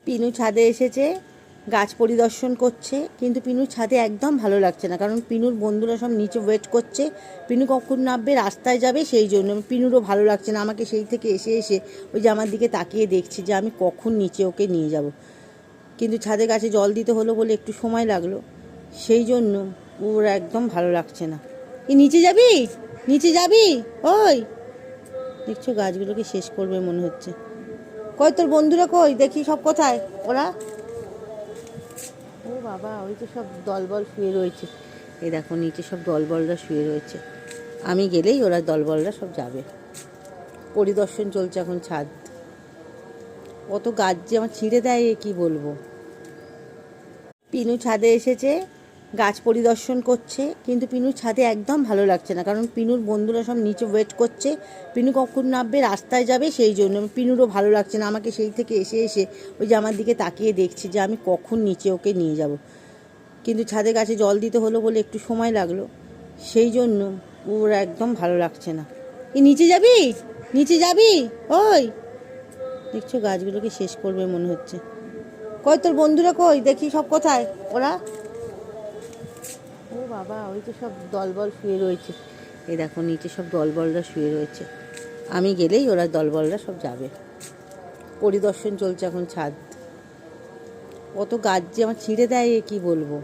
পিনু ছাদে এসেছে, গাছ পরিদর্শন করছে, কিন্তু পিনুর ছাদে একদম ভালো লাগছে না, কারণ পিনুর বন্ধুরা সব নিচে ওয়েট করছে। পিনু কখন নামবে, রাস্তায় যাবে, সেই জন্য পিনুরও ভালো লাগছে না। আমাকে সেই থেকে এসে এসে ওই যে আমার দিকে তাকিয়ে দেখছি যে আমি কখন নিচে ওকে নিয়ে যাব, কিন্তু ছাদে গাছে জল দিতে হলো বলে একটু সময় লাগলো, সেই জন্য ওর একদম ভালো লাগছে না। নিচে যাবি, নিচে যাবি? ওই দেখছো গাছগুলোকে শেষ করবে মনে হচ্ছে। কই তোর বন্ধুরা কই, দেখি সব কোথায় ওরা? ও বাবা, ওই তো সব দলবল শুয়ে রয়েছে। এই দেখো নিচে সব দলবলরা শুয়ে রয়েছে। আমি গেলেই ওরা দলবলরা সব যাবে। পরিদর্শন চলছে এখন ছাদ। কত গাছ যে আমার ছিঁড়ে দেয়, কি বলবো। পিনু ছাদে এসেছে, গাছ পরিদর্শন করছে, কিন্তু পিনুর ছাদে একদম ভালো লাগছে না, কারণ পিনুর বন্ধুরা সব নিচে ওয়েট করছে। পিনু কখন নামবে, রাস্তায় যাবে, সেই জন্য পিনুরও ভালো লাগছে না। আমাকে সেই থেকে এসে এসে ওই যে আমার দিকে তাকিয়ে দেখছি যে আমি কখন নিচে ওকে নিয়ে যাব, কিন্তু ছাদে গাছে জল দিতে হলো বলে একটু সময় লাগলো, সেই জন্য ওর একদম ভালো লাগছে না। নিচে যাবি, নিচে যাবি? ওই দেখছো গাছগুলোকে শেষ করবে মনে হচ্ছে। কই তোর বন্ধুরা কই, দেখি সব কোথায় ওরা? ও বাবা, ওই তো সব দলবল শুয়ে রয়েছে। এই দেখো নিচে সব দলবলরা শুয়ে রয়েছে। আমি গেলেই ওরা দলবলরা সব যাবে। পরিদর্শন চলছে এখন ছাদ। কত গাছ যে আমার ছিঁড়ে দেয়, কি বলবো।